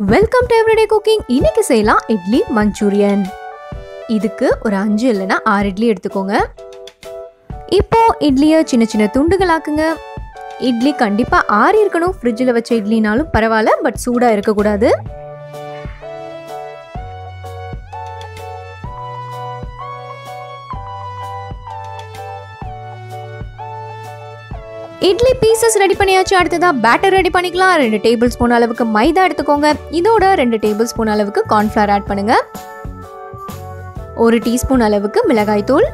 Welcome to Everyday Cooking. இன்னைக்கு செய்யலாம் idli Manchurian. இதுக்கு ஒரு 5 இல்லனா 6 இட்லி எடுத்துக்கோங்க. இப்போ இட்லியை சின்ன சின்ன துண்டுகளாக்குங்க. இட்லி கண்டிப்பா ஆறி இருக்கணும். ஃப்ரிட்ஜில் வச்ச இட்லினாலும் பரவாயில்ல, பட் சூடா இருக்க கூடாது. இட்லி பீசஸ் ரெடி பண்ணியாச்சு. அடுத்ததா பேட்டர் ரெடி பண்ணிக்கலாம். 2 டேபிள் ஸ்பூன் அளவுக்கு மைதா எடுத்துக்கோங்க. இதோட 2 டேபிள் ஸ்பூன் அளவுக்கு கார்ன்ஃப்ளவர் ஆட் பண்ணுங்க. 1 டீஸ்பூன் அளவுக்கு மிளகாய் தூள்,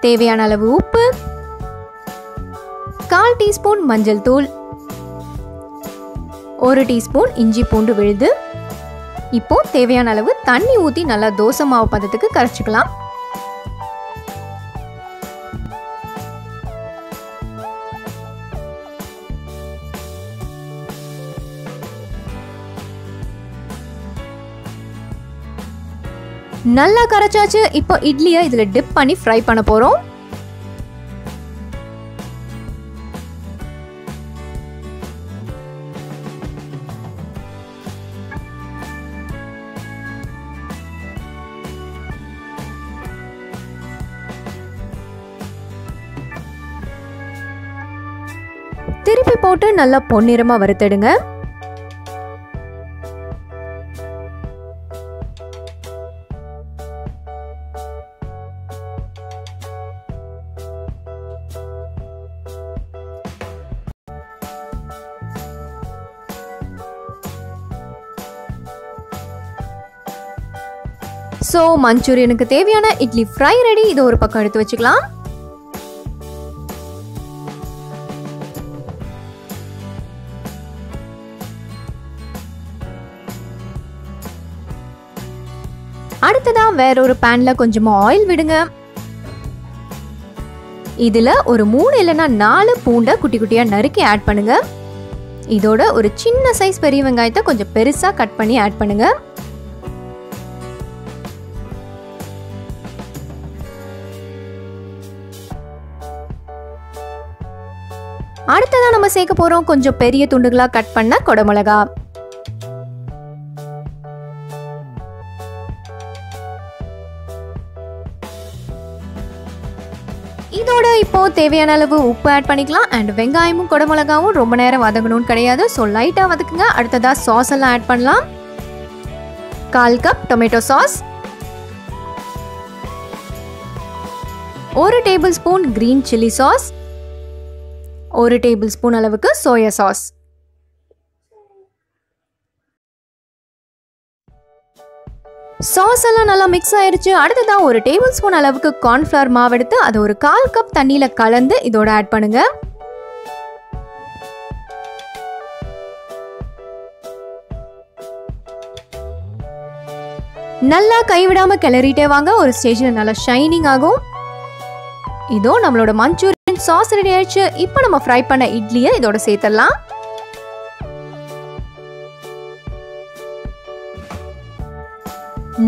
தேவையான அளவு உப்பு, 1/4 டீஸ்பூன் மஞ்சள் தூள், 1 டீஸ்பூன் இஞ்சி பூண்டு விழுது. இப்போ தேவையான அளவு தண்ணி ஊற்றி நல்லா தோசை மாவு பதத்துக்கு கரைச்சிக்கலாம். நல்லா கரைச்சாச்சு. இப்போ இட்லியை இதுல டிப் பண்ணி ஃப்ரை பண்ண போறோம். திருப்பி போட்டு நல்லா பொன்னிறமா வறுத்தெடுங்க. ஸோ மஞ்சூரியனுக்கு தேவையான இட்லி ஃப்ரை ரெடி. இதை ஒரு பக்கம் எடுத்து வச்சுக்கலாம். அடுத்ததா வேற ஒரு பேன்ல கொஞ்சமா ஆயில் விடுங்க. இதுல ஒரு 3 இல்லைன்னா 4 பூண்டை குட்டி குட்டியா நறுக்கி ஆட் பண்ணுங்க. இதோட ஒரு சின்ன சைஸ் பெரிய வெங்காயத்தை கொஞ்சம் பெருசா கட் பண்ணி ஆட் பண்ணுங்க. அடுத்ததான் நம்ம சேர்க்க போறோம் கொஞ்சம் பெரிய துண்டுகளா கட் பண்ண குடமிளகா. இதோட இப்போ தேவையான அளவு உப்பு ஆட் பண்ணிக்கலாம். அண்ட் வெங்காயமும் குடமிளகாவும் ரொம்ப நேரம் வதங்கணும்னு கிடையாது. ஸோ லைட்டா வதக்குங்க. அடுத்ததா சாஸ் எல்லாம் ஆட் பண்ணலாம். 1/4 cup tomato sauce, 1 table spoon green chilli sauce, 1 table spoon அளவுக்கு சோயா சாஸ். சாஸ் எல்லாம் நல்லா மிக்ஸ் ஆயிருச்சு. அடுத்ததான் 1 டேபிள் ஸ்பூன் அளவுக்கு கார்ன்ஃப்ளவர் மாவு எடுத்து அதை ஒரு 1/4 கப் தண்ணியில கலந்து இதோட ஆட் பண்ணுங்க. நல்லா கைவிடாம கிளறிட்டே வாங்க. ஒரு ஸ்டேஜ்ல நல்லா ஷைனிங் ஆகும். இதோ நம்மளோட மஞ்சூரியன் சாஸ் ரெடி ஆயிடுச்சு. இப்போ நம்ம ஃப்ரை பண்ண இட்லியை இதோட சேர்த்தலாம்.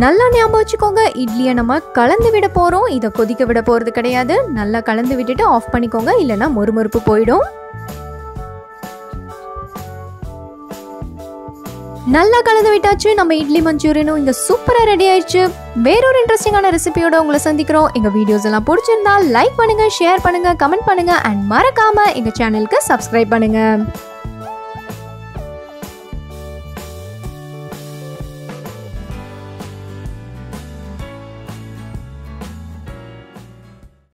நல்லா ஞாபகம் வச்சுக்கோங்க, இட்லியை நம்ம கலந்து விட போறோம். இதை கொதிக்க விட போறது கிடையாது. நல்லா கலந்து விட்டுட்டு ஆஃப் பண்ணிக்கோங்க, இல்லைன்னா மொறுமொறுப்பு போயிடும். நல்லா கலந்து விட்டாச்சு. நம்ம இட்லி மஞ்சூரியனும் இங்க சூப்பரா ரெடி ஆயிடுச்சு. வேறொரு இன்ட்ரெஸ்டிங்கான ரெசிபியோட உங்களை சந்திக்கிறோம். எங்க வீடியோஸ் எல்லாம் பிடிச்சிருந்தா லைக் பண்ணுங்க, ஷேர் பண்ணுங்க, கமெண்ட் பண்ணுங்க அண்ட் மறக்காம எங்க சேனலுக்கு சப்ஸ்கிரைப் பண்ணுங்க.